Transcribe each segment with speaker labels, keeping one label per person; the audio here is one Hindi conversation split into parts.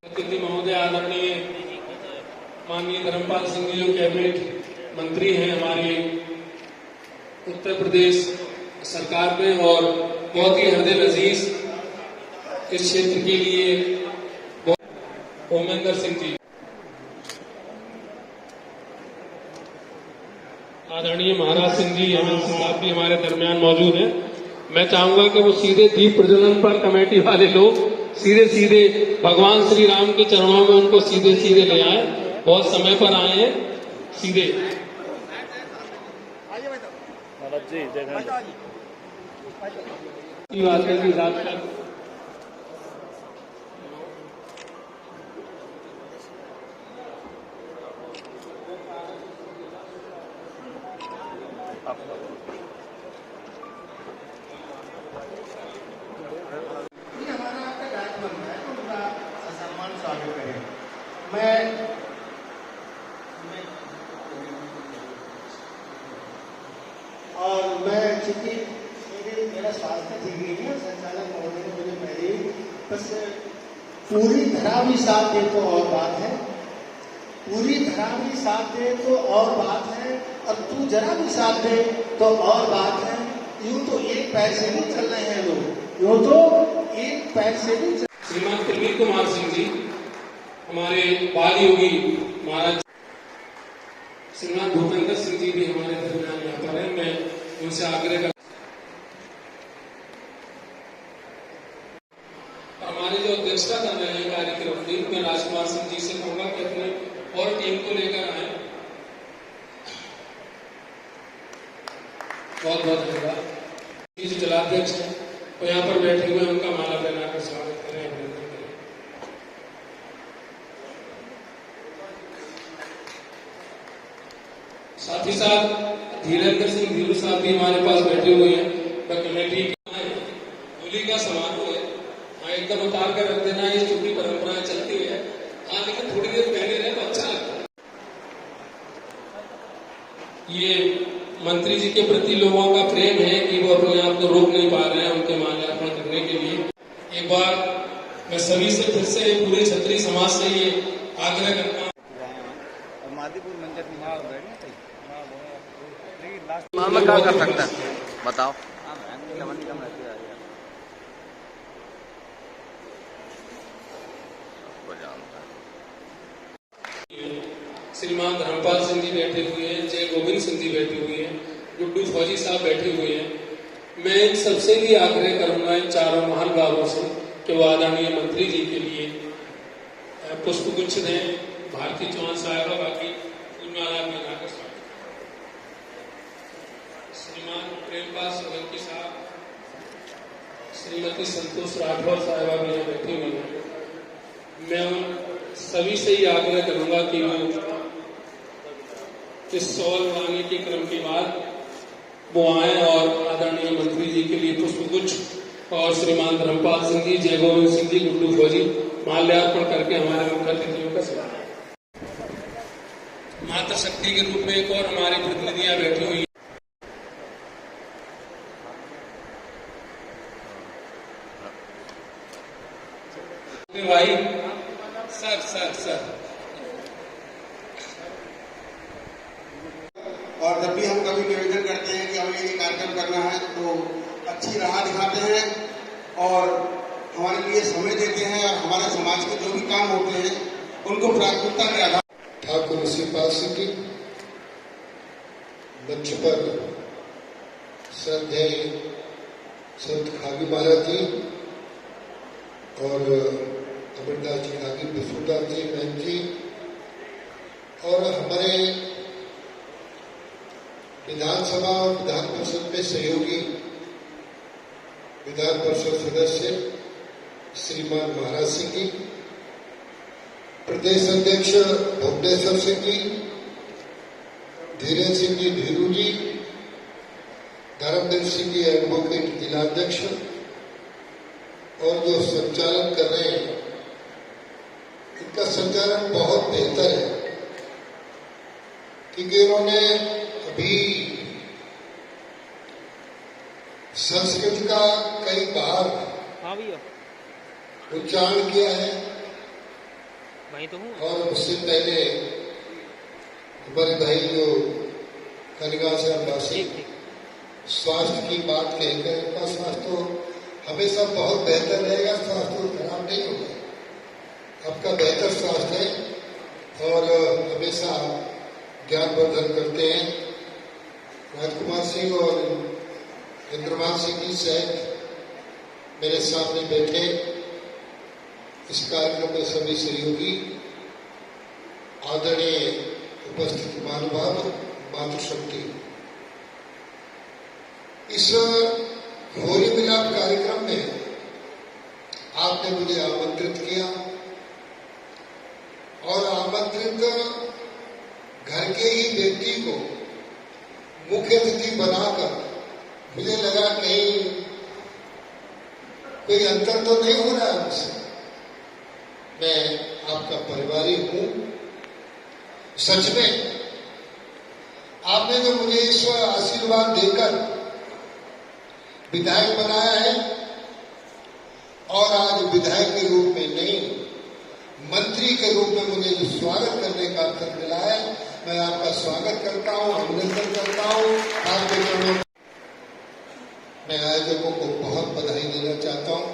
Speaker 1: अतिथि महोदय, आदरणीय माननीय धर्मपाल सिंह जी जो कैबिनेट मंत्री हैं हमारे उत्तर प्रदेश सरकार में और बहुत ही हृदय अजीज इस क्षेत्र के लिए ओमेंद्र सिंह जी, आदरणीय महाराज सिंह जी एमएलसी साहब भी हमारे दरमियान मौजूद हैं। मैं चाहूंगा कि वो सीधे दीप प्रज्वलन पर कमेटी वाले लोग सीधे भगवान श्री राम के चरणों में उनको सीधे ले आए। बहुत समय पर आए हैं, सीधे बात है कि रात का
Speaker 2: मैं चूंकि मेरा स्वास्थ्य ठीक नहीं है, संचालक महोदय ने मुझे पहले ही बस पूरी तरह भी साथ दे तो और बात है, पूरी तरह भी साथ दे तो और बात है, और तू जरा भी साथ दे तो और बात है। यूं तो एक पैर से नहीं चल रहे हैं लोग, यूं तो एक पैर से नहीं चल।
Speaker 1: श्रीमान प्रवीण कुमार सिंह जी हमारे बाल योगी महाराज, श्रीमान भूपेंद्र सिंह जी भी हमारे दरमियान यहाँ पर है। मैं उनसे आग्रह कर, हमारे जो अध्यक्षता कर रहे हैं कार्यक्रम की, मैं राजकुमार सिंह जी से कहूंगा कि अपने और टीम को लेकर आए। बहुत धन्यवाद। जो जिलाध्यक्ष हैं वो यहाँ पर बैठे हुए, उनका माला पहनाकर स्वागत करें, अभिनंदन करें। साथ ही साथ धीरेन्द्र सिंह धीरू साहब भी हमारे पास बैठे हुए हैं। कमेटी होली का समारोह है, हाँ एकदम उतार कर रख देना, ये चूंकि परंपराएं चलती है। हाँ लेकिन थोड़ी देर पहले रहे तो अच्छा लगता है। ये मंत्री जी के प्रति लोगों का प्रेम है कि वो अपने आप को रोक नहीं पा रहे हैं उनके माल्यार्पण करने के लिए। एक बार मैं सभी से फिर से पूरे क्षत्रिय समाज से ये आग्रह करता हूँ।
Speaker 3: क्या कर सकता है बताओ।
Speaker 1: श्रीमान धर्मपाल सिंह जी बैठे हुए हैं, जय गोविंद सिंह जी बैठे हुए हैं, गुड्डू फौजी साहब बैठे हुए हैं। मैं इन सबसे भी आग्रह करूंगा इन चारों महानुभावों से कि वो आदरणीय मंत्री जी के लिए पुष्प गुच्छ दें। भारती चौहान साहब बाकी फूलमाला में लाकर स्वागत। श्रीमान प्रेमपाल सोलंकी साहब, श्रीमती संतोष राठौर साहिबा भी यहाँ बैठी हुई हैं। मैं उन सभी से ही आग्रह करूंगा कि वो इस सौल उड़ाने के क्रम के बाद वो आए और आदरणीय मंत्री जी के लिए पुष्पगुच्छ और श्रीमान धर्मपाल सिंह जी, जय गोविंद सिंह जी, गुड्डू फौजी माल्यार्पण करके हमारे मुख्य अतिथियों का स्वागत। मातृशक्ति के रूप में एक और हमारी प्रतिनिधियां बैठी हुई भाई। सर
Speaker 2: और जब भी हम कभी निवेदन करते हैं कि हमें ये कार्यक्रम करना है तो अच्छी राह दिखाते हैं और हमारे लिए समय देते हैं, और हमारे समाज के जो भी काम होते हैं उनको प्राथमिकता के आधार।
Speaker 4: ठाकुर श्रीपाल सिंह जी मंच पर, श्रद्धेय संत खागी महाराज जी और अमरदास जी खागी, विष्णुदास जी, बहन जी, और हमारे विधानसभा और विधान परिषद में सहयोगी विधान परिषद सदस्य श्रीमान महाराज सिंह जी, प्रदेश अध्यक्ष भुवनेश्वर सिंह जी, धीरेन्द्र सिंह जी धीरू जी, धर्मवीर सिंह जी एडवोकेट जिलाध्यक्ष, और जो संचालन कर रहे हैं इनका संचालन बहुत बेहतर है, क्योंकि उन्होंने अभी संस्कृत का कई बार उच्चारण किया है
Speaker 3: वहीं तो हूँ।
Speaker 4: और उससे पहले हमारे भाई जो खनगा से अब्बासी स्वास्थ्य की बात कहकर, उनका स्वास्थ्य तो हमेशा बहुत बेहतर रहेगा, स्वास्थ्य तो खराब नहीं होगा। आपका बेहतर स्वास्थ्य है और हमेशा ज्ञानवर्धन करते हैं। राजकुमार सिंह और इंद्रमान सिंह जी सहित मेरे सामने बैठे इस कार्यक्रम में सभी सहयोगी, आदरणीय उपस्थित महानुभाव, मातृशक्ति, इस होली मिलाप कार्यक्रम में आपने मुझे आमंत्रित किया और आमंत्रित घर के ही व्यक्ति को मुख्य अतिथि बनाकर मुझे लगा कहीं कोई अंतर तो नहीं हो रहा है मुझसे। मैं आपका परिवारी हूं। सच में आपने जो मुझे ईश्वर आशीर्वाद देकर विधायक बनाया है और आज विधायक के रूप में नहीं, मंत्री के रूप में मुझे जो स्वागत करने का अवसर मिला है, मैं आपका स्वागत करता हूं, अभिनंदन करता हूं। आपके चरणों में मैं आयोजकों को बहुत बधाई देना चाहता हूं।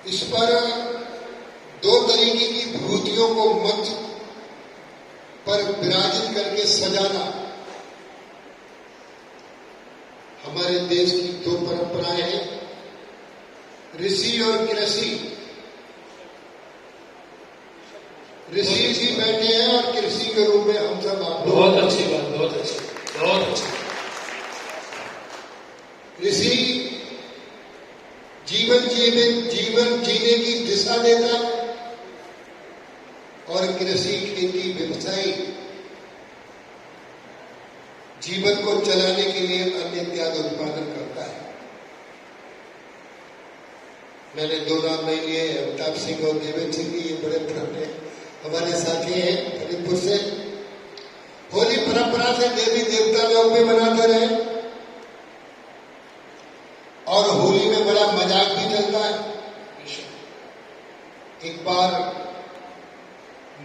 Speaker 4: इस पर दो तरीके की विभूतियों को मंच पर विराजित करके सजाना हमारे देश की दो परंपराएं हैं, ऋषि और कृषि। ऋषि जी बैठे हैं और कृषि के रूप में हम सब आप लोग।
Speaker 1: बहुत अच्छी बात, बहुत अच्छी, बहुत अच्छी।
Speaker 4: ऋषि जीवन जीने की दिशा देता है और कृषि खेती व्यवसायी जीवन को चलाने के लिए अन्य इत्यादि उत्पादन करता है। मैंने दो नाम नहीं लिए, अमिताभ सिंह और देवेंद्र सिंह जी, ये बड़े पुराने हमारे साथी हैं फरीदपुर से। होली परंपरा से देवी देवता लोग भी मनाते रहे और होली में बड़ा मजाक भी चलता है। एक बार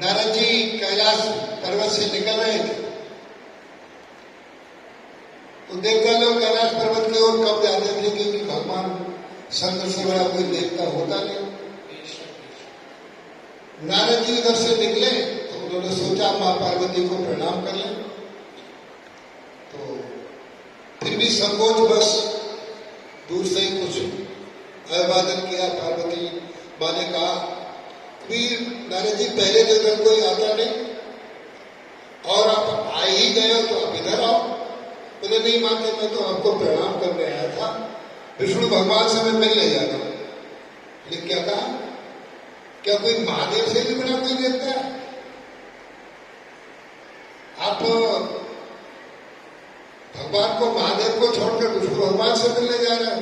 Speaker 4: नारद जी कैलाश पर्वत से निकल रहे थे तो देवता लोग कैलाश पर्वत की ओर कब जाते थे, क्योंकि भगवान शंकर से बड़ा कोई देवता होता नहीं। नारद जी उधर से निकले तो उन्होंने सोचा मां पार्वती को प्रणाम कर लें, तो फिर भी संकोच बस दूर से ही कुछ अभिवादन किया। पार्वती मां ने कहा, वीर नारद जी पहले तो इधर कोई आता नहीं और आप आ ही गए हो तो आप इधर आओ। बोले नहीं मानते, मैं तो आपको प्रणाम करने आया था, विष्णु भगवान से मैं मिलने जा रहा हूं। लेकिन क्या कहा, क्या कोई महादेव से भी बड़ा कोई देवता है? आप भगवान को, महादेव को छोड़कर विष्णु भगवान से मिलने जा रहे हैं?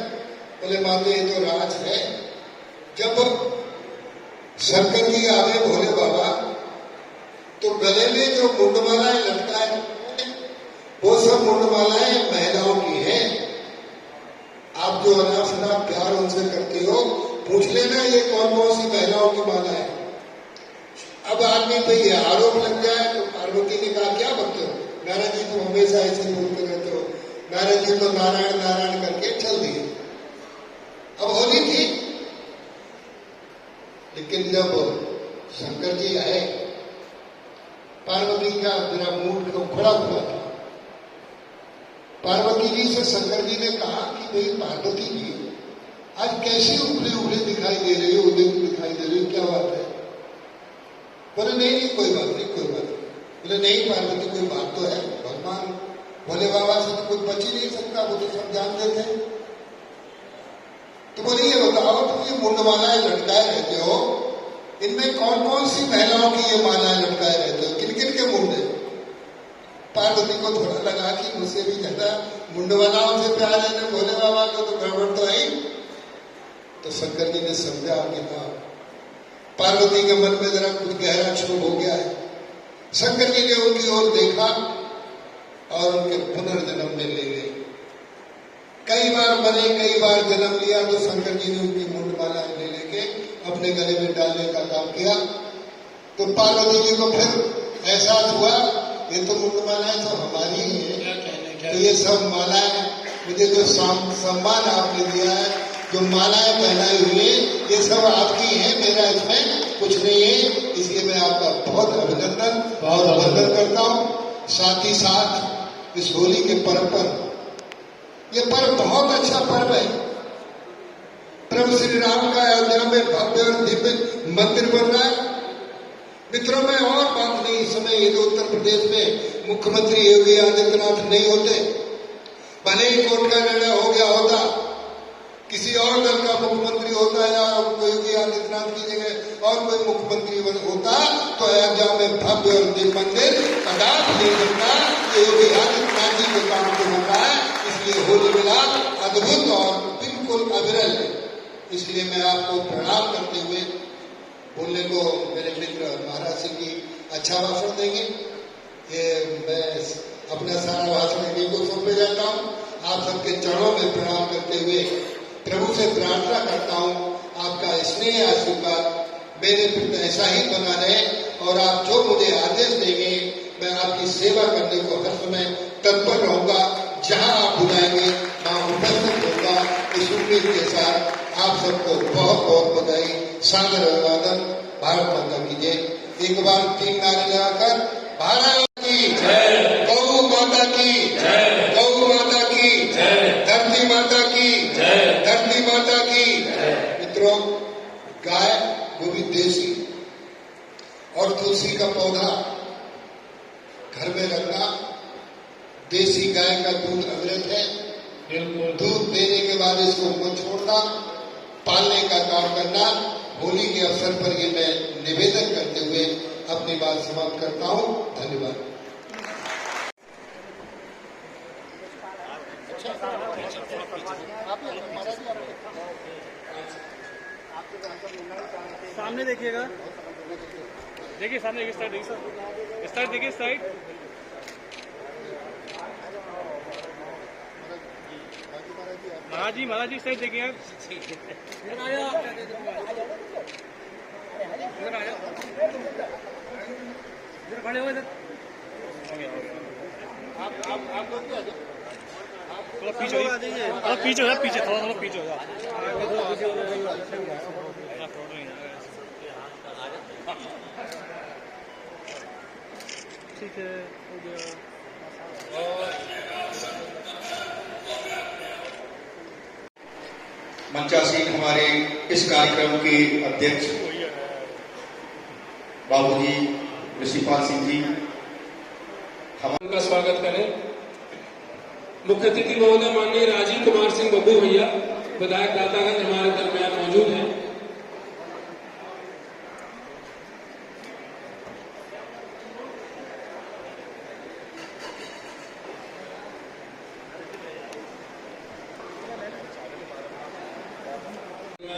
Speaker 4: बोले मानते ये तो राज है। जब शंकर जी आ गए भोले बाबा तो गले में जो मुंडमालाएं लटकाए वो सब मुंडमालाएं महिलाओं की हैं। आप जो अनाप प्यार उनसे करते हो, पूछ लेना ये कौन कौन सी महिलाओं की माला है। अब आदमी पे ये आरोप लग जाए तो पार्वती ने कहा क्या बोलते हो नारद जी, तुम हमेशा ऐसे बोलते रहते हो। नारद जी तो नारायण नारायण करके चल दिए। अब होली थी, लेकिन जब शंकर जी आए, पार्वती का मेरा मूड खड़ा हुआ था। पार्वती जी से शंकर जी ने कहा कि भाई पार्वती जी आज कैसी उभरी उभरी दिखाई दे रही हो, उदय दिखाई दे रही हो, क्या बात है? बोले नहीं कोई बात नहीं, कोई बात नहीं। बोले नहीं पार्वती कोई बात तो है, भगवान भोले बाबा से तो कुछ बच ही नहीं सकता, वो तो सब जानते थे। तो बोले ये बताओ, तुम ये मुंडमालाएं लटकाए रहते हो, इनमें कौन कौन सी महिलाओं की ये मालाएं लटकाए रहते हो, किन किन के मुंड है? पार्वती को थोड़ा लगा कि मुझसे भी ज्यादा मुंडवालाओं से प्यार है भोले बाबा को, तो गड़बड़ तो है। तो शंकर जी ने समझा कि हाँ, पार्वती के मन में जरा कुछ गहरा क्षोभ हो गया है। शंकर जी ने उनकी ओर देखा और उनके पुनर्जन्म में ले गए। कई बार मरे, कई बार जन्म लिया, तो शंकर जी ने उनकी मुंडमाला ले लेके अपने गले में डालने का काम किया। तो पार्वती जी को फिर एहसास हुआ ये तो मुंडमालाएं तो हमारी ही है, तो ये सब मालाएं मुझे जो सम्मान आपने दिया है, जो मालाएं पहनाई हुई है, ये सब आपकी है, मेरा इसमें कुछ नहीं है। इसलिए मैं आपका बहुत अभिनंदन और वंदन करता हूँ। साथ ही साथ इस होली के पर्व पर, ये पर्व बहुत अच्छा पर्व है। प्रभु श्री राम का अयोध्या में भव्य और दिव्य मंदिर बन रहा है। मित्रों में और बात नहीं, इस समय यदि उत्तर प्रदेश में मुख्यमंत्री योगी आदित्यनाथ नहीं होते, भले ही कोर्ट का निर्णय हो गया होता, किसी और दल का मुख्यमंत्री होता या योगी आदित्यनाथ की जगह और कोई मुख्यमंत्री होता, तो अयोध्या में भव्य और दिव्य मंदिर कदापि नहीं बनता। योगी आदित्यनाथ जी के काम को बन रहा है, इसलिए होली मिलाप अद्भुत और बिल्कुल अविरल है। इसलिए मैं आपको प्रणाम करते हुए बोलने को मेरे मित्र महाराज सिंह जी अच्छा भाषण देंगे। ये मैं अपना सारा भाषण इन्हीं को सौंपे जाता हूँ। आप सबके चरणों में प्रणाम करते हुए प्रभु से प्रार्थना करता हूँ आपका स्नेह आशीर्वाद मेरे प्रति ऐसा ही बना रहे, और आप जो मुझे आदेश देंगे मैं आपकी सेवा करने को हर समय तत्पर रहूंगा। जहाँ आप बुलाएंगे मैं उपस्थित होगा। इस उम्मीद के साथ आप सबको बहुत बहुत बधाई, सादर अभिवादन। भारत माता की जय। एक बार 3 नारे लगाकर भारत की जय, गौ माता की जय, गौ माता की जय, धरती माता की जय, धरती माता की जय। मित्रों, गाय वो भी देसी और तुलसी का पौधा घर में रखना, देसी गाय का दूध अमृत है। दूध देने के बाद इसको मत छोड़ना, पालने का काम करना। होली के अवसर पर ये मैं निवेदन करते हुए अपनी बात समाप्त करता हूँ। धन्यवाद।
Speaker 5: सामने देखिएगा, देखिए सामने, एक साइड देखिए, इस साइड देखिए, इस साइड। महाराज जी इस साइड देखिए आप। इधर आ जाओ, इधर खड़े हो, इधर आप लोग थोड़ा पीछे हो जाइए, थोड़ा पीछे हो जाओ, पीछे थोड़ा पीछे हो जाओ। ठीक है, हो गया।
Speaker 6: मंचासीन हमारे इस कार्यक्रम के अध्यक्ष बाबूजी ऋषिपाल सिंह जी,
Speaker 1: हम उनका स्वागत करें। मुख्य अतिथि महोदय माननीय राजीव कुमार सिंह बब्बू भैया, विधायक दातागंज हमारे दरमियान मौजूद हैं।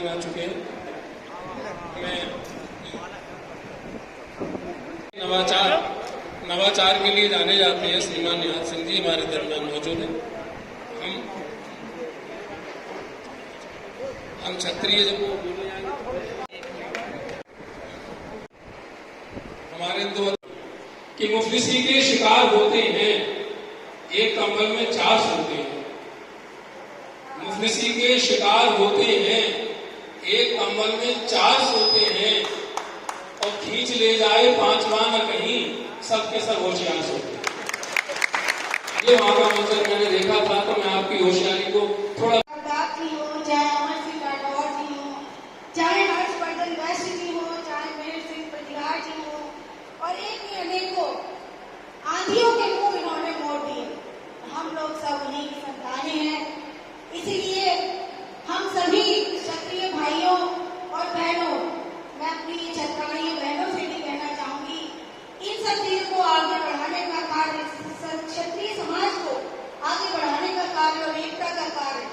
Speaker 1: आ चुके हैं। मैं नवाचार के लिए जाने जाते हैं श्रीमान निहाल सिंह जी हमारे दरमियान मौजूद हैं। हम क्षत्रिय जब बोले हमारे दो कि मुफलिसी के शिकार होते हैं, एक कंबल में 4 सोते हैं। मुफलिसी के शिकार होते हैं, एक कंबल में 4 सोते हैं, और खींच ले जाए 5वां न कहीं, सबके सब होशियार सोते हैं। ये वहां का मंजर मैंने देखा था, तो मैं आपकी होशियारी को थोड़ा
Speaker 7: चाहे अमर सिंह राठौर जी हो, चाहे हर्षवर्धन वैश्य जी हो, चाहे वीर सिंह परिहार जी हो, और एक ही अनेकों आंधियों के मुंह इन्होंने मोड़ दिए। हम लोग सब उन्हीं की संतानें हैं। इसीलिए हम सभी क्षत्रिय भाइयों और बहनों, मैं अपनी क्षत्रिय बहनों से भी कहना चाहूंगी, इन सब चीजों को आगे बढ़ाने का कार्य, क्षत्रिय समाज को आगे बढ़ाने का कार्य और एकता का कार्य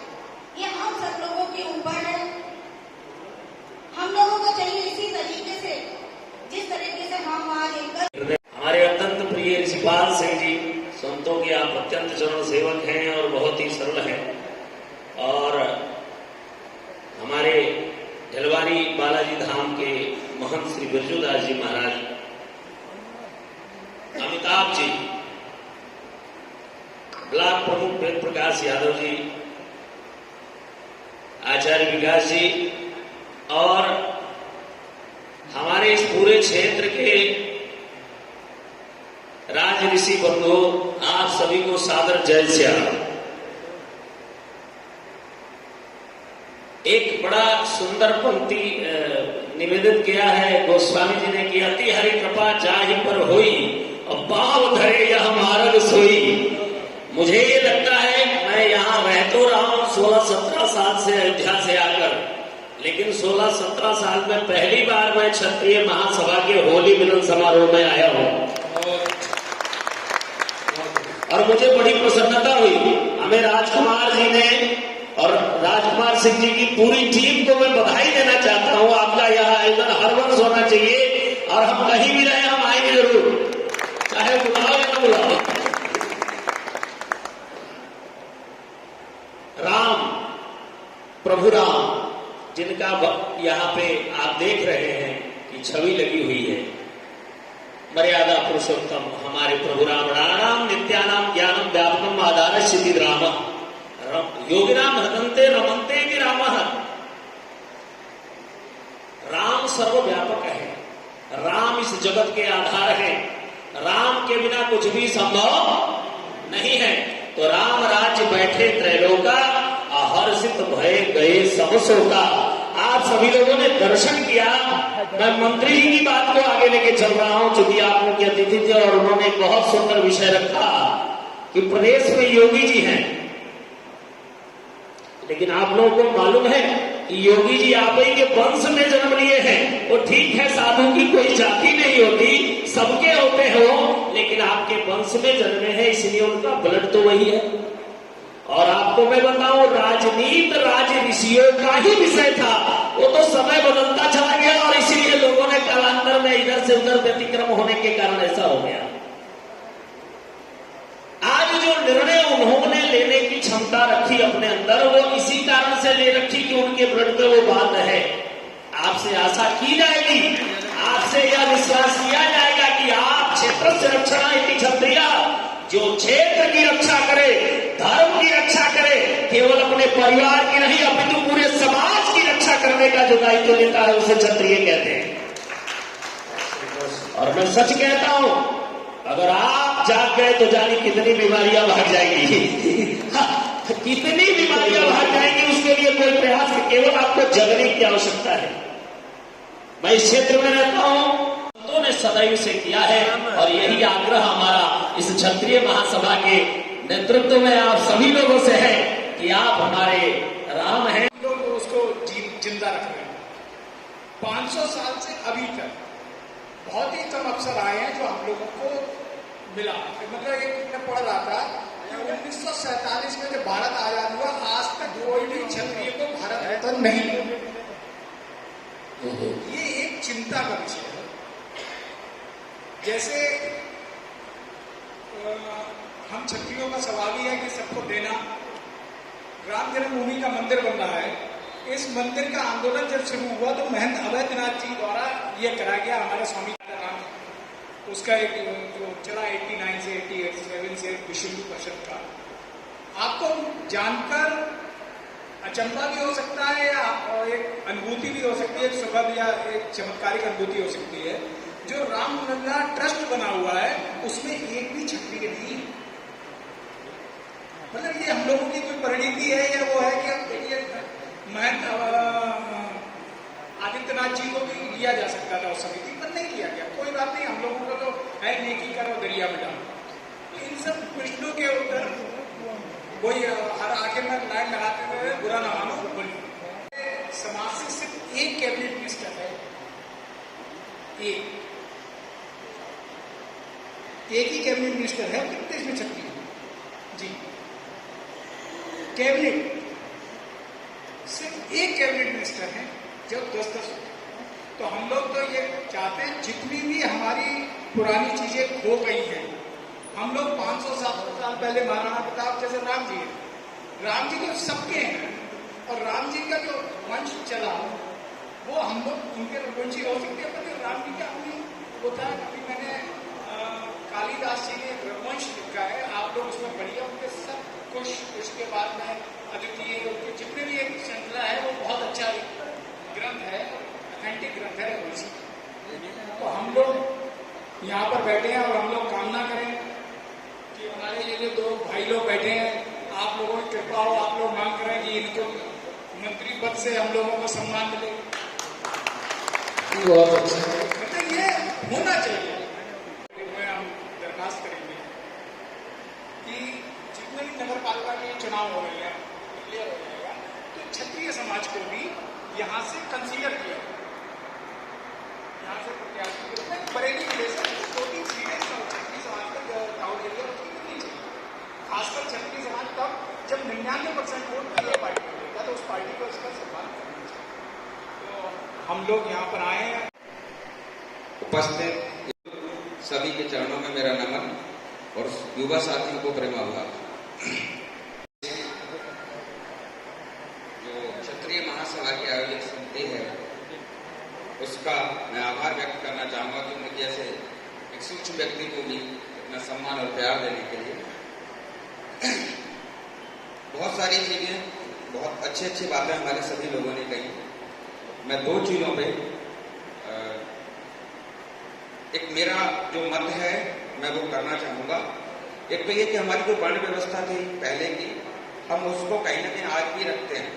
Speaker 8: जोगारी बालाजी धाम के महंत श्री बिरजूदास जी महाराज, अमिताभ जी, ब्लॉक प्रमुख वेद प्रकाश यादव जी, आचार्य विकास जी और हमारे इस पूरे क्षेत्र के राज ऋषि बंधु, आप सभी को सादर जय श्याम। एक बड़ा सुंदर पंक्ति निवेदित किया है गोस्वामी जी ने कि अति हरि कृपा जाहि पर होई और पाव धरे यह मार्ग सोई। मुझे ये लगता है मैं यहाँ रह तो रहा हूँ 16-17 साल से अयोध्या से आकर, लेकिन 16-17 साल में पहली बार मैं क्षत्रिय महासभा के होली मिलन समारोह में आया हूँ और मुझे बड़ी प्रसन्नता हुई। हमें राजकुमार जी ने और राजकुमार सिंह जी की पूरी टीम को मैं बधाई देना चाहता हूँ। आपका यह आयोजन हर वर्ष होना चाहिए और हम कहीं भी रहे हम आएंगे जरूर, चाहे बुलाओ या ना बुलाओ। राम, प्रभु राम, जिनका यहाँ पे आप देख रहे हैं कि छवि लगी हुई है, मर्यादा पुरुषोत्तम हमारे प्रभु राम, राणाम नित्यानाम ज्ञानम व्यापकम आधार सिद्धि राम, योगिनाम हृदंते रमनते भी राम। राम सर्वव्यापक है, राम इस जगत के आधार है, राम के बिना कुछ भी संभव नहीं है। तो राम राज्य बैठे त्रैलोका, हर्षित भय गए सब शोका। आप सभी लोगों ने दर्शन किया। मैं मंत्री जी की बात को आगे लेके चल रहा हूं, चूंकि आप मुख्य अतिथि थे और उन्होंने बहुत सुंदर विषय रखा कि प्रदेश में योगी जी हैं, लेकिन आप लोगों को मालूम है कि योगी जी आप ही के वंश में जन्म लिए हैं। वो ठीक है, साधु की कोई जाति नहीं होती, सबके होते हो, लेकिन आपके वंश में जन्मे हैं, इसलिए उनका ब्लड तो वही है। और आपको मैं बताऊं, राजनीति राज ऋषियों का ही विषय था, वो तो समय बदलता चला गया और इसीलिए लोगों ने कालांतर में इधर से उधर व्यतिक्रम होने के कारण ऐसा हो गया। आज जो निर्णय उन्होंने लेने की क्षमता रखी अपने अंदर, वो इसी कारण से ले रखी कि उनके ब्लड पे वो बात है। आपसे आशा की जाएगी, आपसे यह विश्वास किया जाएगा कि आप क्षेत्र से रक्षणा इति क्षत्रिय, जो क्षेत्र की रक्षा करे, धर्म की रक्षा करे, केवल अपने परिवार की नहीं अपितु पूरे समाज की रक्षा करने का जो दायित्व लेता है उसे क्षत्रिय कहते हैं। और मैं सच कहता हूं, अगर आप जाग गए तो जाने कितनी बीमारियां भाग जाएंगी कितनी बीमारियां भाग जाएंगी, उसके लिए कोई प्रयास, केवल आपको जगने की आवश्यकता है। मैं इस क्षेत्र में रहता हूं, संतों ने सदैव से किया है और यही आग्रह हमारा इस क्षत्रिय महासभा के नेतृत्व में आप सभी लोगों से है कि आप हमारे राम हैं।
Speaker 9: लोग उसको जिंदा रख रहे हैं। 500 साल से अभी तक बहुत ही कम अवसर आए हैं जो हम लोगों को मिला। मतलब एक मैं पढ़ रहा था कि 1947 में जब भारत आजाद हुआ, आज तक कोई भी क्षत्रिय को भारत रत्न नहीं मिला। ये एक चिंता का विषय है। जैसे हम क्षत्रियों का सवाल ही है कि सबको देना। राम जन्मभूमि का मंदिर बन रहा है। इस मंदिर का आंदोलन जब शुरू हुआ तो महंत अवैधनाथ जी द्वारा यह करा गया, हमारे स्वामी राम, उसका एक जो चला 89 से 87 से विश्व हिंदू परिषद का। आपको जानकर अचंभा भी हो सकता है या एक अनुभूति भी हो सकती है, सुखद या एक चमत्कारिक अनुभूति हो सकती है। जो रामलला ट्रस्ट बना हुआ है उसमें एक भी क्षत्रिय नहीं। मतलब ये हम लोगों की कोई परिणति है या वो है कि अब देखिए महंत आदित्यनाथ जी को भी लिया जा सकता था उस समिति पर, नहीं लिया गया। कोई बात नहीं, हम लोगों को तो है नेकी करो दरिया में डालो। तो इन सब प्रश्नों के उत्तर वही हर आखिर में लाइन लगाते हुए बुरा ना मानो बोलिए। समाज से सिर्फ एक कैबिनेट मिनिस्टर है, एक ही कैबिनेट मिनिस्टर है उत्तर प्रदेश में छत्तीस जी। कैबिनेट सिर्फ एक कैबिनेट मिनिस्टर है जो 10-10 होते हैं। तो हम लोग तो ये चाहते हैं जितनी भी हमारी पुरानी चीजें खो गई हैं, हम लोग 500-700 साल पहले महाराणा प्रताप जैसे राम जी हैं। राम जी तो सबके हैं और राम जी का जो वंश चला वो हम लोग उनके रघुवंशी हो सकते हैं, पर राम जी का हमें होता है। अभी मैंने कालिदास जी ने रघुवंश लिखा है, आप लोग उसमें पढ़िए, उनके सब कुछ, उसके बाद में अद्वितीय, उनके जितने भी एक श्रृंखला है वो बहुत अच्छा ग्रंथ है, ऑथेंटिक ग्रंथ है रघुवंशी। तो हम लोग यहाँ पर बैठे हैं और हम लोग कामना करें कि हमारे ये जो दो भाई लोग बैठे हैं, आप लोगों की कृपा हो, आप लोग मांग करें कि इनको मंत्री पद से हम लोगों को सम्मान मिले।
Speaker 1: बहुत अच्छा है।
Speaker 9: मतलब ये होना चाहिए। हम दरखास्त करेंगे कि जितने भी नगर पालिका के चुनाव हो रहे हैं, क्लियर हो जाएगा, तो क्षत्रिय समाज को भी यहाँ से कंसीडर किया, यहाँ से प्रत्याशी के रूप में बरेली जिले से 2-3 सीटें क्षत्रिय समाज का दाऊद एरिया उसकी कितनी चाहिए, खासकर क्षत्रिय समाज तब जब 99% वोट पीए पार्टी को देगा, तो उस पार्टी को इसका सम्मान करना चाहिए। तो हम लोग यहाँ पर आए हैं।
Speaker 10: उपस्थित सभी के चरणों में मेरा नमन और युवा साथियों को प्रेमाभार। जो क्षत्रिय महासभा की आयोजक समिति है, उसका मैं आभार व्यक्त करना चाहूंगा कि उनके जैसे एक सूक्ष्म व्यक्ति को भी अपना सम्मान और प्यार देने के लिए। बहुत सारी चीजें, बहुत अच्छी अच्छी बातें हमारे सभी लोगों ने कही। मैं 2 चीजों पे एक मेरा जो मत है मैं वो करना चाहूंगा। एक तो ये कि हमारी जो वर्ण व्यवस्था थी पहले की, हम उसको कहीं ना कहीं आज भी रखते हैं,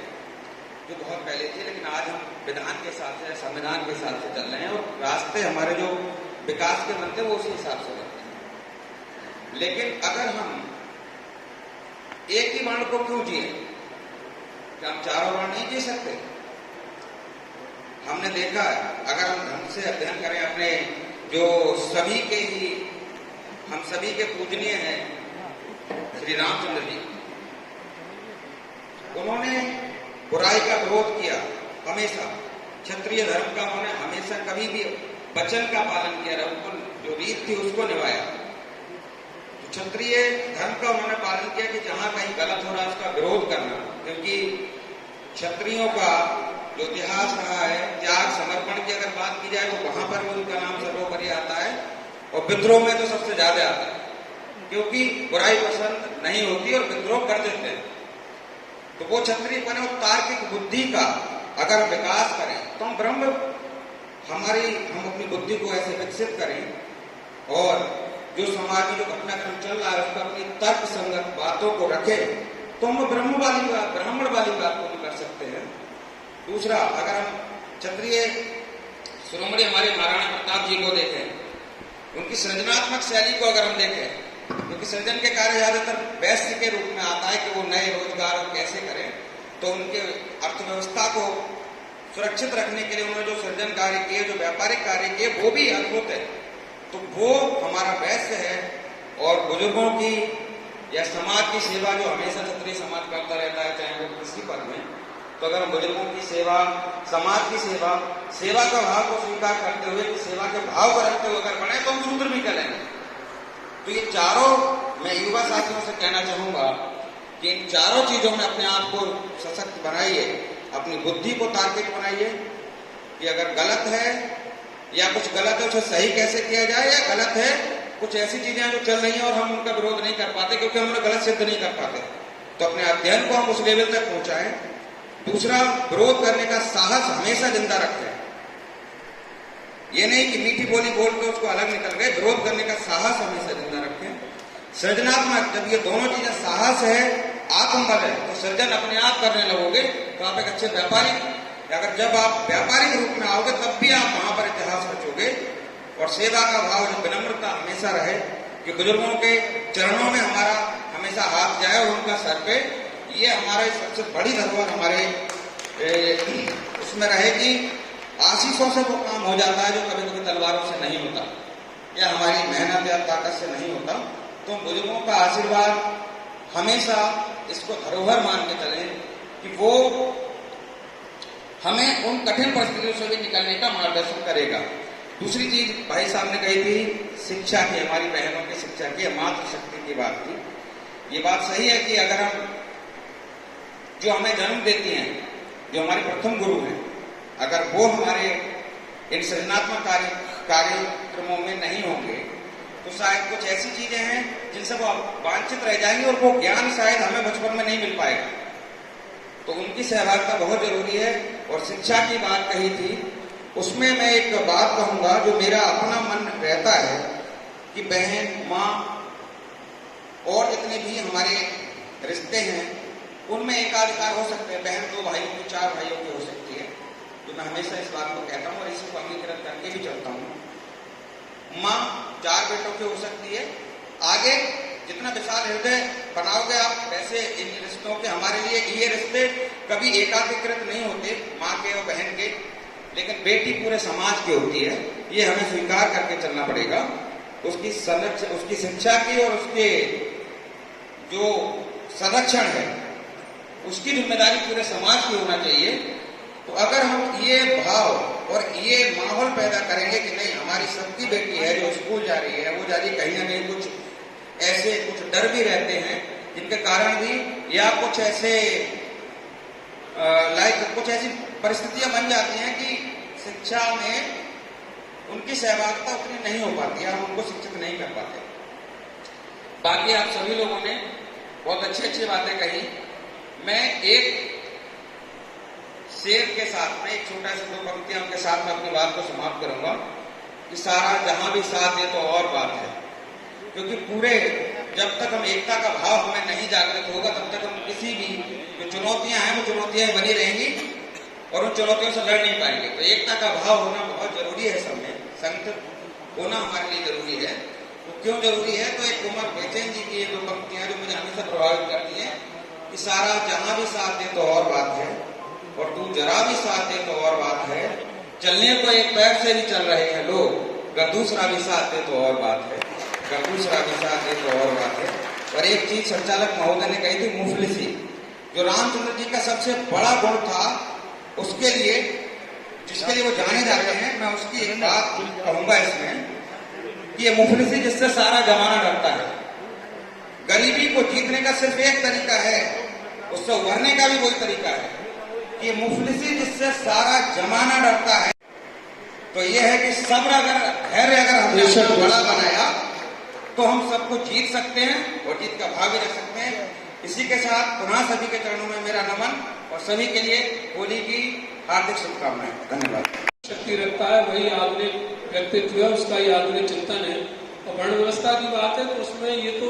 Speaker 10: जो बहुत पहले थी, लेकिन आज हम विधान के साथ से, संविधान के साथ से चल रहे हैं और रास्ते हमारे जो विकास के बनते हैं वो उसी हिसाब से बनते हैं। लेकिन अगर हम एक ही वर्ण को क्यों जिए, क्या हम चारों वर्ण नहीं जी सकते? हमने देखा है, अगर हम ढंग से अध्ययन करें अपने जो सभी के ही, हम सभी के पूजनीय हैं श्री रामचंद्र जी, उन्होंने बुराई का विरोध किया हमेशा। क्षत्रिय धर्म का उन्होंने हमेशा कभी भी वचन का पालन किया, जो रीत थी उसको निभाया। क्षत्रिय धर्म का उन्होंने पालन किया कि जहां कहीं गलत हो रहा है उसका विरोध करना, क्योंकि क्षत्रियों का जो इतिहास रहा है, त्याग समर्पण की अगर बात की जाए तो वहां पर भी उनका नाम सर्वोपरि आता है और विद्रोह में तो सबसे ज्यादा आता है, क्योंकि बुराई पसंद नहीं होती और विद्रोह कर देते हैं। तो वो क्षत्रियपन और तार्किक बुद्धि का अगर विकास करें तो हम अपनी बुद्धि को ऐसे विकसित करें और जो समाज में जो घटनाक्रम चल रहा है उसका अपनी तर्क संगत बातों को रखें, तो हम ब्राह्मण वाली बात को भी कर सकते हैं। दूसरा, अगर हम क्षत्रिय शिरोमणि हमारे महाराणा प्रताप जी को देखें, उनकी सृजनात्मक शैली को अगर हम देखें, क्योंकि सृजन के कार्य ज्यादातर वैश्य के रूप में आता है कि वो नए रोजगार कैसे करें, तो उनके अर्थव्यवस्था को सुरक्षित रखने के लिए उन्होंने जो सृजन कार्य किए, जो व्यापारिक कार्य किए, वो भी अद्भुत है। तो वो हमारा वैश्य है। और बुजुर्गों की या समाज की सेवा जो हमेशा क्षत्रिय समाज करता रहता है, चाहे वो किसी पद में, तो अगर हम बुजुर्गों की सेवा, समाज की सेवा, सेवा का भाव को स्वीकार करते हुए, सेवा के भाव को रखते हुए अगर बढ़े तो हम शूद्र भी करेंगे। तो ये चारों, मैं युवा साथियों से कहना चाहूंगा कि इन चारों चीजों में अपने आप को सशक्त बनाइए, अपनी बुद्धि को तार्किक बनाइए कि अगर गलत है या कुछ गलत है उसे सही कैसे किया जाए, या गलत है कुछ ऐसी चीजें जो चल रही हैं और हम उनका विरोध नहीं कर पाते क्योंकि हम उन्हें गलत सिद्ध नहीं कर पाते, तो अपने अध्ययन को हम उस लेवल तक पहुंचाएं। दूसरा, विरोध करने का साहस हमेशा जिंदा रखें। ये नहीं कि मीठी बोली बोल के उसको अलग निकल गए, विरोध करने का साहस हमेशा जिंदा रखें। सृजनात्मक, जब ये दोनों चीजें, साहस है, आत्मबल है, तो सृजन अपने आप करने लगोगे तो आप एक अच्छे व्यापारी, अगर जब आप व्यापारिक रूप में आओगे तब भी आप वहां पर इतिहास रचोगे। और सेवा का भाव, जो विनम्रता हमेशा रहे कि बुजुर्गों के चरणों में हमारा हमेशा हाथ जाए और उनका सर पे, ये हमारे सबसे बड़ी धरोहर हमारे उसमें रहेगी। आशीषों से वो काम हो जाता है जो कभी कभी तलवारों से नहीं होता या हमारी मेहनत या ताकत से नहीं होता। तो बुजुर्गों का आशीर्वाद हमेशा इसको धरोहर मान के चलें कि वो हमें उन कठिन परिस्थितियों से भी निकलने का मार्गदर्शन करेगा। दूसरी चीज भाई साहब ने कही थी, शिक्षा की, हमारी बहनों की शिक्षा की, मातृशक्ति की बात थी। ये बात सही है कि अगर हम, जो हमें जन्म देती हैं, जो हमारी प्रथम गुरु हैं, अगर वो हमारे इन सृजनात्मक कार्यक्रमों में नहीं होंगे तो शायद कुछ ऐसी चीजें हैं जिनसे वो वांछित रह जाएंगी और वो ज्ञान शायद हमें बचपन में नहीं मिल पाएगा। तो उनकी सहभागिता बहुत जरूरी है। और शिक्षा की बात कही थी, उसमें मैं एक बात कहूंगा जो मेरा अपना मन रहता है कि बहन, माँ और जितने भी हमारे रिश्ते हैं उनमें एकाधिकार हो सकते हैं। बहन 2 भाइयों की, 4 भाइयों की हो सकती है। तो मैं हमेशा इस बात को कहता हूँ और इसी को अंगीकृत करके भी चलता हूँ। माँ 4 बेटों की हो सकती है। आगे जितना विशाल हृदय बनाओगे आप, वैसे इन रिश्तों के, हमारे लिए ये रिश्ते कभी एकाधिकृत नहीं होते माँ के और बहन के, लेकिन बेटी पूरे समाज की होती है। ये हमें स्वीकार करके चलना पड़ेगा। उसकी शिक्षा की और उसके जो संरक्षण है उसकी जिम्मेदारी पूरे समाज की होना चाहिए। तो अगर हम ये भाव और ये माहौल पैदा करेंगे कि नहीं, हमारी सबकी बेटी है जो स्कूल जा रही है, वो जा रही, कहीं ना कहीं कुछ ऐसे कुछ डर भी रहते हैं जिनके कारण भी, या कुछ ऐसे कुछ ऐसी परिस्थितियां बन जाती हैं कि शिक्षा में उनकी सहभागिता उतनी नहीं हो पाती है, हम उनको शिक्षित नहीं कर पाते। बाकी आप सभी लोगों ने बहुत अच्छी बातें कही। मैं एक शेर के साथ में, एक छोटा सा 2 पंक्तियां उनके साथ में अपनी बात को समाप्त करूंगा कि सारा जहां भी साथ दे तो और बात है। क्योंकि पूरे जब तक हम एकता का भाव हमें नहीं जागृत होगा तब तक हम किसी भी जो चुनौतियां हैं वो चुनौतियां बनी रहेंगी और उन चुनौतियों से लड़ नहीं पाएंगे। तो एकता का भाव होना बहुत जरूरी है, सब में संगत होना हमारे लिए जरूरी है। तो क्यों जरूरी है? तो एक कुंवर बेचैन जी की ये 2 पंक्तियां जो मुझे हमेशा प्रभावित करती हैं कि सारा जहां भी साथ दे तो और बात है, और तू जरा भी साथ दे तो और बात है। चलने को एक पैर से भी चल रहे हैं लोग, अगर दूसरा भी साथ दे तो और बात है, अगर दूसरा भी साथ दे तो और बात है। और एक चीज संचालक महोदय ने कही थी, मुफलिसी, जो रामचंद्र जी का सबसे बड़ा गुण था, उसके लिए जिसके लिए वो जाने जाते हैं, मैं उसकी एक बात कहूंगा इसमें कि ये मुफलिसी जिससे सारा जमाना डरता है। गरीबी को जीतने का सिर्फ एक तरीका है, उससे उभरने का भी वही तरीका है कि ये मुफलिसी जिससे सारा जमाना डरता है। तो ये है कि सब्र अगर, धैर्य अगर हमने बड़ा बनाया तो हम सबको जीत सकते हैं और जीत का भाव भी रख सकते हैं। इसी के साथ पुनः सभी के चरणों में मेरा नमन और सभी के लिए होली की हार्दिक शुभकामनाएं। धन्यवाद।
Speaker 1: शक्ति रखता है वही आधुनिक व्यक्तित्व है, उसका ही आधुनिक चिंतन है। और वर्ण व्यवस्था की बात है तो उसमें ये तो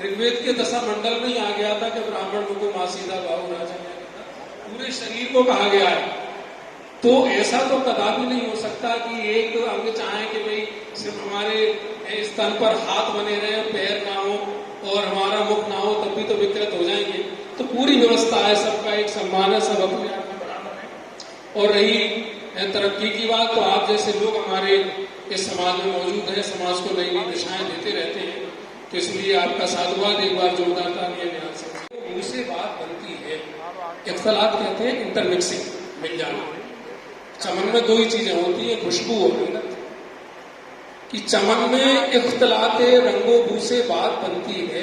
Speaker 1: ऋग्वेद के 10 मंडल में ही आ गया था कि ब्राह्मण को मां सीधा बाहु राजा, पूरे शरीर को कहा गया है। तो ऐसा तो कदापि नहीं हो सकता कि एक अंग चाहे कि भाई सिर्फ हमारे स्तन पर हाथ बने रहे, पैर ना हो और हमारा मुख ना हो, तब भी तो विकृत हो जाएंगे। तो पूरी व्यवस्था है, सबका एक सम्मान है, सब अपने आप में बराबर है। और रही तरक्की की बात, तो आप जैसे लोग हमारे इस समाज में मौजूद हैं, समाज को नई नई दिशाएं देते रहते हैं, तो इसलिए आपका साधुवाद एक बार जोरदार तालियां से। मुझसे बात बनती है, इख्तलात कहते हैं इंटरमिक्सिंग, मिल जाना। चमन में 2 ही चीजें होती है, खुशबू और रंगत। कि चमन में इख्तलाते रंगो बू से बात बनती है,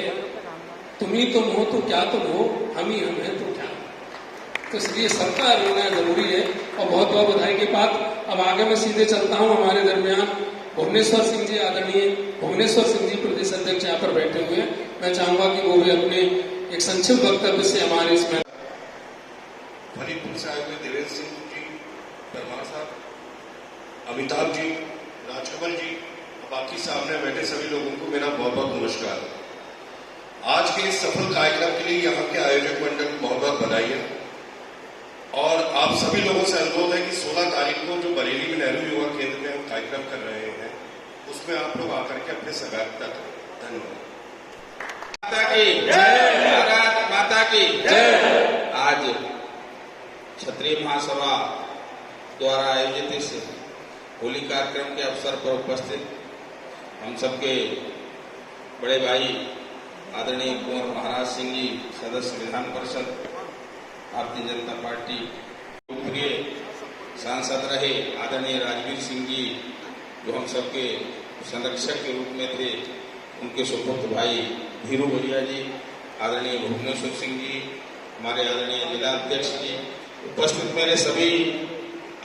Speaker 1: तुम ही तुम हो तो क्या तुम हो, हम ही हम हैं तो क्या। तो इसलिए सबका रहना जरूरी है। और बहुत बहुत बधाई के बाद अब आगे मैं सीधे चलता हूं। हमारे दरमियान भुवनेश्वर सिंह जी, आदरणीय भुवनेश्वर सिंह जी प्रदेश अध्यक्ष यहाँ पर बैठे हुए हैं। मैं चाहूंगा कि वो भी अपने एक संक्षिप्त वक्तव्य से हमारे इसमें।
Speaker 11: हरिपुर से आए हुए देवेंद्र सिंह जी, परमार साहब, अमिताभ जी, राजकमल जी, बाकी सामने बैठे सभी लोगों को मेरा बहुत बहुत नमस्कार। आज के इस सफल कार्यक्रम के लिए यहाँ के आयोजक मंडल को बहुत बहुत बधाई है। और आप सभी लोगों से अनुरोध है कि 16 तारीख को जो बरेली में नेहरू युवा केंद्र में हम कार्यक्रम कर रहे हैं, उसमें आप लोग आकर के अपने सहभागिता करें। धन्यवाद।
Speaker 10: माता की जय, भारत माता की जय। आज क्षत्रिय महासभा द्वारा आयोजित इस होली कार्यक्रम के अवसर पर उपस्थित हम सबके बड़े भाई आदरणीय कुंवर महाराज सिंह जी, सदस्य विधान परिषद भारतीय जनता पार्टी, प्रिय सांसद रहे आदरणीय राजवीर सिंह जी, जो हम सबके संरक्षक के रूप में थे, उनके सुपुत्र भाई धीरू भैया जी, आदरणीय भुवनेश्वर सिंह जी, हमारे आदरणीय जिला अध्यक्ष जी, उपस्थित मेरे सभी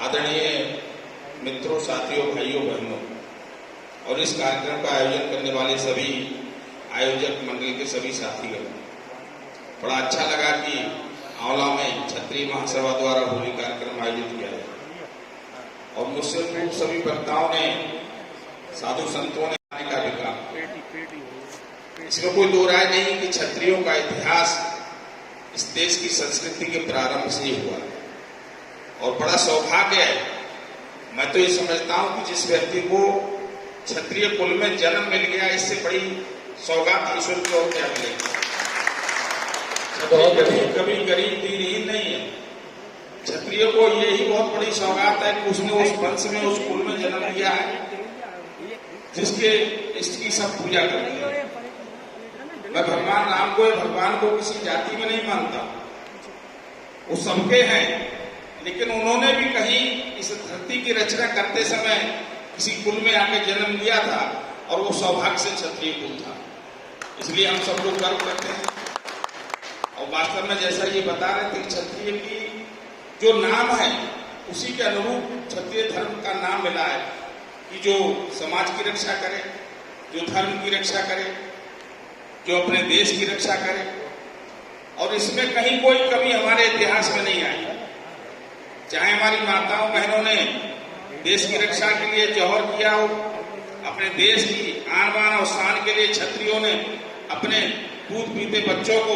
Speaker 11: आदरणीय मित्रों, साथियों, भाइयों, बहनों और इस कार्यक्रम का आयोजन करने वाले सभी आयोजक मंडल के सभी साथीगण, बड़ा अच्छा लगा कि आंवला में क्षत्रिय महासभा द्वारा होली कार्यक्रम आयोजित किया गया और मुझसे पूर्व सभी वक्ताओं ने, साधु संतों ने आने का भी कहा। इसमें कोई दो राय नहीं कि क्षत्रियों का इतिहास इस देश की संस्कृति के प्रारंभ से ही हुआ और बड़ा सौभाग्य है। मैं तो ये समझता हूं कि जिस व्यक्ति को क्षत्रिय कुल में जन्म मिल गया, इससे बड़ी सौगात ईश्वर की और क्या मिलेगी। कभी गरीब दीनहीन नहीं है। क्षत्रिय को यही बहुत बड़ी सौगात है कि उसने उस वंश में, उस कुल में जन्म लिया है जिसके इसकी सब पूजा करते हैं। मैं भगवान राम को, भगवान को किसी जाति में नहीं मानता, वो सबके हैं, लेकिन उन्होंने भी कहीं इस धरती की रचना करते समय किसी कुल में आके जन्म लिया था और वो सौभाग्य से क्षत्रिय कुल था। इसलिए हम सब लोग गर्व करते हैं। और वास्तव में जैसा ये बता रहे थे, क्षत्रिय की जो नाम है उसी के अनुरूप क्षत्रिय धर्म का नाम मिला है कि जो समाज की रक्षा करे, जो धर्म की रक्षा करे, जो अपने देश की रक्षा करे। और इसमें कहीं कोई कमी हमारे इतिहास में नहीं आई। चाहे हमारी माताओं बहनों ने देश की रक्षा के लिए जौहर किया हो, अपने देश की आन बान और शान के लिए क्षत्रियों ने अपने दूध पीते बच्चों को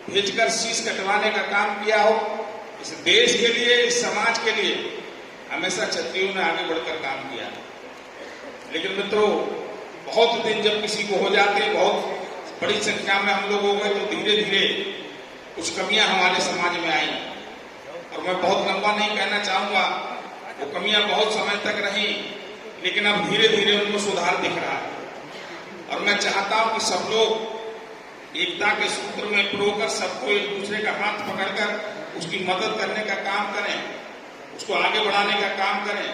Speaker 11: भेजकर शीश कटवाने का काम किया हो, इस देश के लिए, इस समाज के लिए हमेशा क्षत्रियों ने आगे बढ़कर काम किया। लेकिन मित्रों, बहुत दिन जब किसी को हो जाते, बहुत बड़ी संख्या में हम लोग हो गए, तो धीरे धीरे कुछ कमियां हमारे समाज में आई। और मैं बहुत लंबा नहीं कहना चाहूंगा, वो कमियां बहुत समय तक रही, लेकिन अब धीरे धीरे उनको सुधार दिख रहा है। और मैं चाहता हूं कि सब लोग एकता के सूत्र में पिरोकर सबको एक दूसरे का हाथ पकड़कर उसकी मदद करने का काम करें, उसको आगे बढ़ाने का काम करें।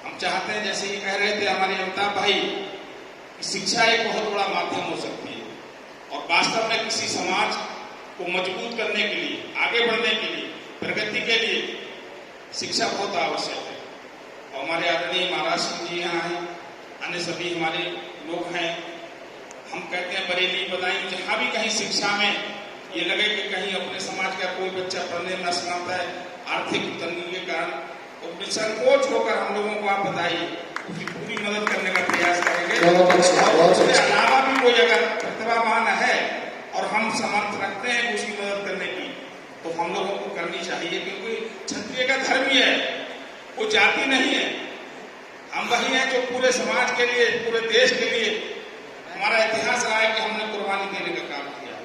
Speaker 11: हम चाहते हैं, जैसे ये कह रहे थे हमारे अमिताभ भाई, कि शिक्षा एक बहुत बड़ा माध्यम हो सकती है और वास्तव में किसी समाज को मजबूत करने के लिए, आगे बढ़ने के लिए, प्रगति के लिए शिक्षा बहुत आवश्यक है। और हमारे आदरणीय महाराज सिंह जी यहाँ हैं, अन्य सभी हमारे लोग हैं। हम कहते हैं बरेली बदायूं, जहां भी कहीं शिक्षा में ये लगे कि कहीं अपने समाज का कोई बच्चा पढ़ने न समर्थ है आर्थिक तंगी के कारण, तो निसंकोच होकर हम लोगों को आप बताइए, उसकी पूरी मदद करने का प्रयास करेंगे। उसके अलावा भी कोई अगर प्रतिभावान है और हम समर्थ रखते हैं उसकी मदद करने की, तो हम लोगों को करनी चाहिए, क्योंकि क्षत्रिय का धर्म ही है, वो जाति नहीं है। हम वही हैं जो पूरे समाज के लिए, पूरे देश के लिए, हमारा इतिहास रहा है कि हमने कुर्बानी देने का काम किया,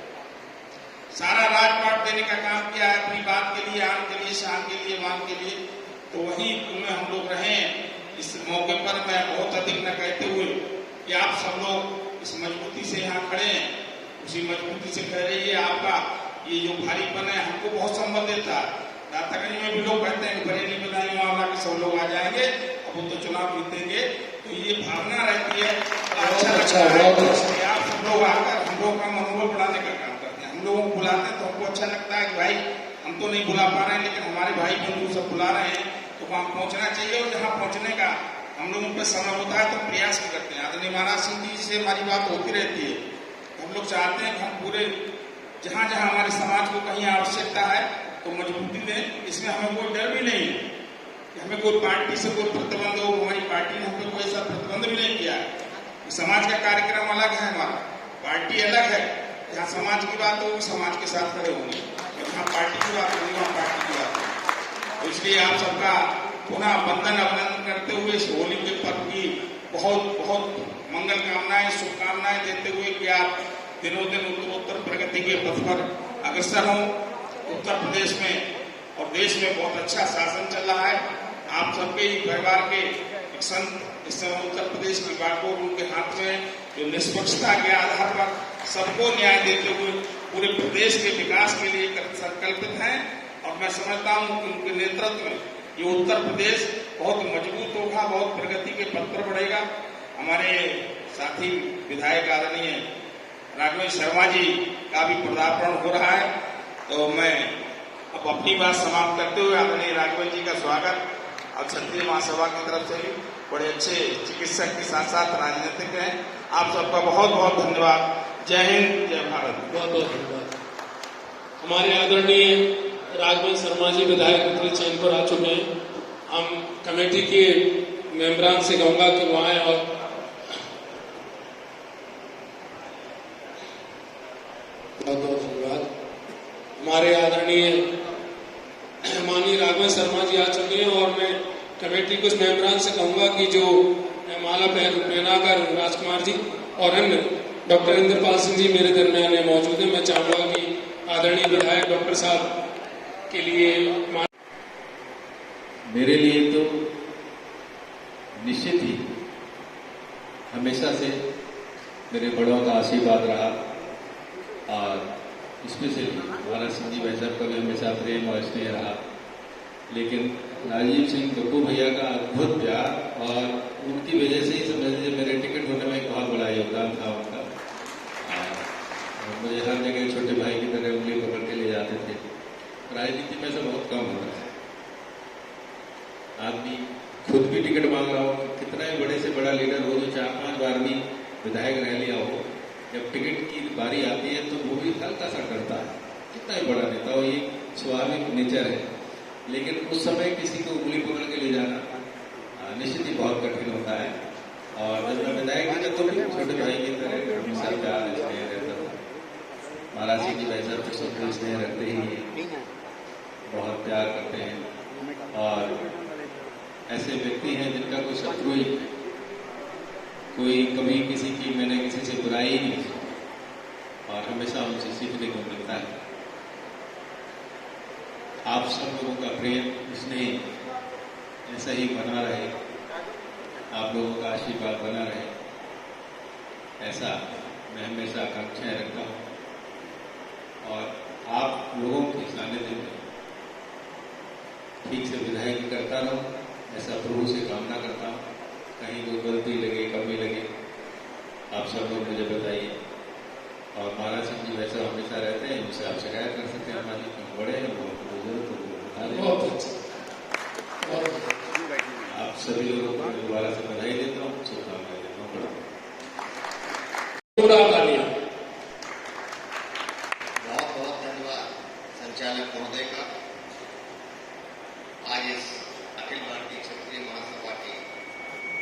Speaker 11: सारा राजपाट देने का काम किया है अपनी बात के लिए, आन के लिए, शान के लिए, मान के लिए। तो वही में हम लोग रहे। इस मौके पर मैं बहुत अधिक न कहते हुए कि आप सब लोग इस मजबूती से यहाँ खड़े हैं, उसी मजबूती से कह रही है। आपका ये जो भारीपन है हमको बहुत संबल देता है। दातागंज में भी लोग कहते हैं कि बरेली बदायूं आंवला के सब लोग आ जाएंगे, अब वो तो चुनाव जीतेंगे, तो ये भावना रहती है। अच्छा लगता है आप सब लोग आकर हम लोग का मनोबल बढ़ाने का काम करते हैं। हम लोगों को बुलाते हैं तो हमको अच्छा लगता है कि भाई हम तो नहीं बुला पा रहे हैं, लेकिन हमारे भाई बंधु सब बुला रहे हैं, तो वहां पहुंचना चाहिए। और जहां पहुंचने का हम लोगों पर समय होता है तो प्रयास भी करते हैं। आदरणीय महाराज सिंह जी से हमारी बात होती रहती है। हम लोग चाहते हैं कि हम पूरे जहां जहां हमारे समाज को कहीं आवश्यकता है तो मजबूती दें। इसमें हमें कोई डर भी नहीं है कि हमें कोई पार्टी से कोई प्रतिबंध हो। हमारी पार्टी ने हमें कोई ऐसा प्रतिबंध भी नहीं किया है। समाज का कार्यक्रम अलग है, हमारा पार्टी अलग है। जहाँ समाज की बात होगी समाज के साथ खड़े होंगे, जहाँ पार्टी की बात होगी वहाँ पार्टी की बात होगी। तो इसलिए आप सबका पुनः वंदन अभिनंदन करते हुए इस होली के पर्व की बहुत बहुत मंगल कामनाएं, शुभकामनाएं देते हुए कि आप दिनों दिन उत्तरोत्तर प्रगति के पथ पर अग्रसर हों। उत्तर प्रदेश में और देश में बहुत अच्छा शासन चल रहा है। आप सबके ही परिवार के एक संत इस समय उत्तर प्रदेश की बागडोर उनके हाथ में, जो निष्पक्षता के आधार पर सबको न्याय देते हुए पूरे प्रदेश के विकास के लिए संकल्पित हैं। और मैं समझता हूं कि उनके नेतृत्व में ये उत्तर प्रदेश बहुत मजबूत होगा, बहुत प्रगति के पथ पर बढ़ेगा। हमारे साथी विधायक आदरणीय राघवेंद्र शर्मा जी का भी पदार्पण हो रहा है, तो मैं अब अपनी बात समाप्त करते हुए आदरणीय राघवेंद्र जी का स्वागत
Speaker 9: और क्षत्रिय महासभा की तरफ से भी बड़े अच्छे चिकित्सक के साथ साथ राजनीतिक हैं। आप सबका बहुत बहुत धन्यवाद। जय हिंद, जय भारत।
Speaker 1: बहुत बहुत धन्यवाद। हमारे आदरणीय राघवन शर्मा जी विधायक उत्तरी चयन पर आ चुके हैं। हम कमेटी के मेंबरान से कहूंगा कि वो आए और बहुत बहुत धन्यवाद। हमारे आदरणीय माननीय राघवन शर्मा जी आ चुके हैं और मैं कमेटी कुछ मेंबरान से कहूंगा कि जो माला पहनाकर राजकुमार जी और अन्य डॉक्टर इंद्रपाल सिंह जी मेरे दरमियान में मौजूद हैं। मैं चाहूंगा कि आदरणीय विधायक डॉक्टर साहब के लिए
Speaker 12: मेरे लिए तो निश्चित ही हमेशा से मेरे बड़ों का आशीर्वाद रहा और स्पेशली महाराज सिंह जी भाई साहब का भी हमेशा प्रेम और स्नेह रहा। लेकिन राजीव सिंह गप्पू भैया का अद्भुत प्यार और उनकी वजह से ही समझ लीजिए मेरे टिकट होने में एक बहुत बड़ा योगदान था उनका। मुझे हर जगह छोटे भाई की तरह उंगली पकड़ के ले जाते थे। राजनीति में से बहुत कम होता है, आदमी खुद भी टिकट मांग रहा हो, कितना ही बड़े से बड़ा लीडर हो जो 4-5 बार भी विधायक रह लिया हो, जब टिकट की बारी आती है तो वो भी हल्का सा डरता है, कितना ही बड़ा नेता हो, ये स्वाभाविक नेचर है। लेकिन उस समय किसी को उंगली पकड़ के ले जाना निश्चित ही बहुत कठिन होता है। और जब मैं विधायक था तो भी छोटे भाई की तरह हमेशा प्यार स्नेह रहता था। महाराज सिंह जी भाई साहब तो सबको स्नेह रखते ही हैं, बहुत प्यार करते हैं और ऐसे व्यक्ति हैं जिनका कोई शत्रु ही, कोई कभी किसी की मैंने किसी से बुराई ही नहीं की और हमेशा उनसे सीखने को मिलता है। आप सब लोगों का प्रेम स्नेह ऐसा ही बना रहे, आप लोगों का आशीर्वाद बना रहे, ऐसा मैं हमेशा आकांक्षाएं रखता हूँ। और आप लोगों के सानिध्य में ठीक से विधायक करता रहूं, ऐसा प्रभु से कामना करता हूँ। कहीं कोई गलती लगे, कमी लगे, आप सब लोग मुझे बताइए। और महाराज सिंह जी वैसा हमेशा रहते हैं, उनसे आप शिकायत कर सकते हैं। हमारी बड़े हैं, बहुत बुजुर्ग तो आप सभी लोगों को दोबारा से बधाई देता हूँ, शुभकामनाएं देता हूँ।
Speaker 2: बहुत बहुत धन्यवाद संचालक महोदय का। आज इस अखिल भारतीय क्षत्रिय महासभा के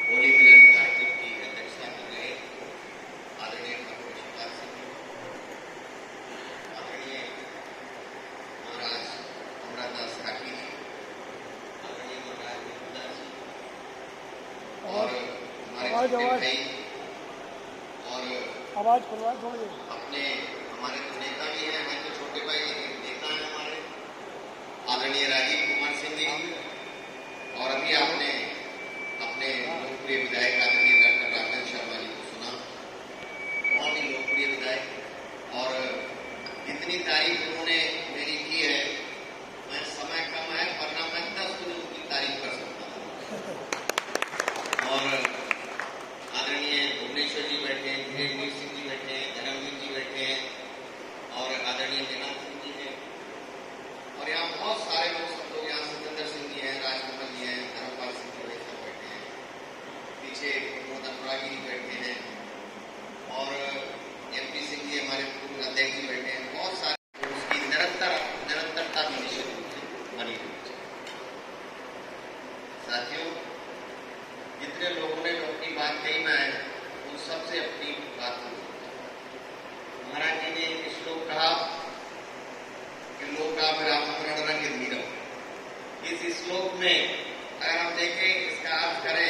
Speaker 2: होली मिलन कार्यक्रम की अध्यक्षता कर रहे आदरणीय ठाकुर शिवपाल सिंह जी, आदरणीय महाराज अमरदास राठी जी, आदरणीय महाराज गुरुदास जी और हमारे छोटे भाई और अपने हमारे तो नेता भी हैं, हमारे तो छोटे भाई नेता हैं हमारे आदरणीय राजीव कुमार सिंह जी, और अभी आपने अपने लोकप्रिय विधायक आदरणीय डॉक्टर राघवन शर्मा जी को सुना। बहुत ही लोकप्रिय विधायक और इतनी तारीफ उन्होंने मेरी की है, मैं समय कम है वरना मैं 10 दिन उनकी तारीफ कर सकता हूँ। और आदरणीय भुवनेश्वर जी बैठे हैं, धीरेन्द्र सिंह जी बैठे हैं, धर्मवीर जी बैठे हैं और आदरणीय जनाब सिंह जी हैं और यहाँ बहुत सारे लोग, सब लोग यहाँ सतेंद्र सिंह जी हैं, राजकमल जी हैं, धर्मपाल सिंह जी सब बैठे हैं, पीछे अनुरागी जी बैठे हैं और MP सिंह जी हमारे पूर्व अध्यक्ष जी बैठे हैं। बहुत सारे उसकी निरंतरता भी निश्चित रूप से बनी हुई है। साथियों, जितने लोगों ने अपनी बात कही, मैं उन सबसे अपनी बात करूँ। महाराज जी ने एक श्लोक कहा कि लोकाभिरामं रणरंग धीरम। इस श्लोक में अगर हम देखें, इसका अर्थ करें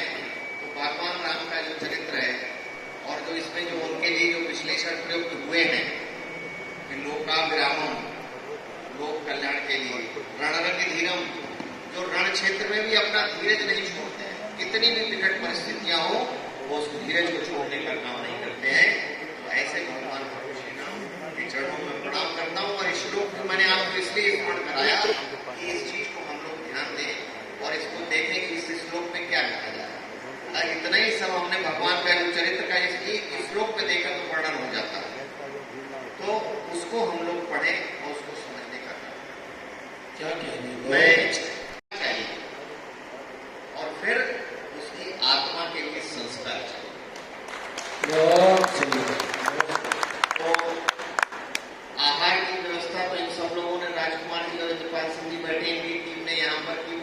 Speaker 2: तो भगवान राम का जो चरित्र है और जो इसमें जो उनके लिए जो विश्लेषण प्रयुक्त हुए हैं कि लोकाभिरामं, लोक कल्याण के लिए, रणरंग धीरम, जो रण क्षेत्र में भी अपना धीरज नहीं छोड़ते हैं, कितनी भी विकट परिस्थितियां हो वो उस धीरज को छोड़ने का काम नहीं करते हैं। तो ऐसे भगवान के चरणों में प्रणाम करता हूँ। और इस श्लोक को मैंने आपको इसलिए स्मरण कराया कि इस चीज को हम लोग ध्यान दें और इसको देखें कि इस श्लोक में क्या लिखा जा रहा है। अगर इतना ही सब हमने भगवान का चरित्र का इस श्लोक में देखा तो वर्णन हो जाता है, तो उसको हम लोग पढ़ें और उसको समझने का काम क्या चाहिए।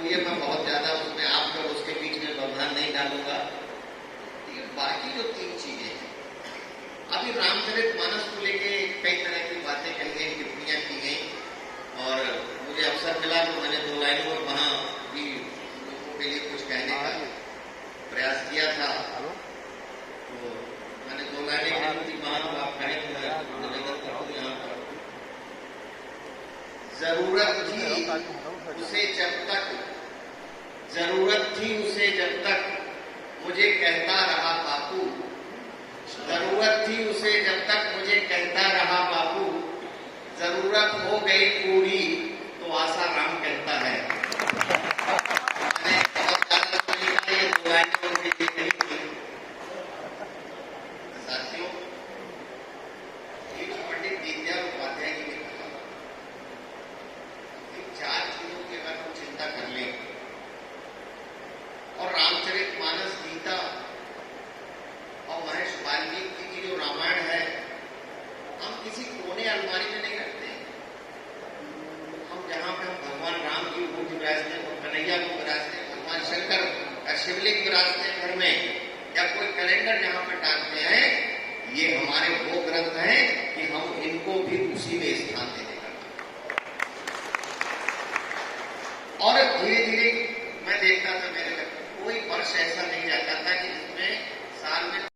Speaker 2: लिए मैं बहुत ज्यादा उसमें आपका उसके बीच में व्यवधान नहीं डालूंगा। ये बाकी जो 3 चीजें हैं, अभी रामचरितमानस को लेके कई तरह की बातें कही गई, टिप्पणियां की गई, और मुझे अवसर मिला तो मैंने 2 लाइनों में वहां भी लोगों के लिए कुछ कहने का प्रयास किया था। तो मैंने 2 लाइनें कही थी, वहां तो आप कहें तो मैं निवेदन करता हूं यहाँ पर। जरूरत थी उसे जब तक मुझे कहता रहा बापू, जरूरत थी उसे जब तक मुझे कहता रहा बापू, जरूरत हो गई पूरी तो आशा राम कहता है। मैंने बहुत ज्यादा सुनी का ये 2 लाइनें उनके लिए कही थी। साथियों, पंडित दीनदयाल उपाध्याय जी ने कहा, 4 चीजों की अगर हम चिंता कर लें, और रामचरितमानस, गीता और महर्षि वाल्मीकि की जो रामायण है, हम किसी कोने अलमारी में नहीं रखते हैं। हम जहां पे हम भगवान राम की मूर्ति विराजते हैं, कन्हैया को विराजते हैं, भगवान शंकर का शिवलिंग विराजते हैं घर में, या कोई कैलेंडर जहां पे टांगते हैं, ये हमारे वो ग्रंथ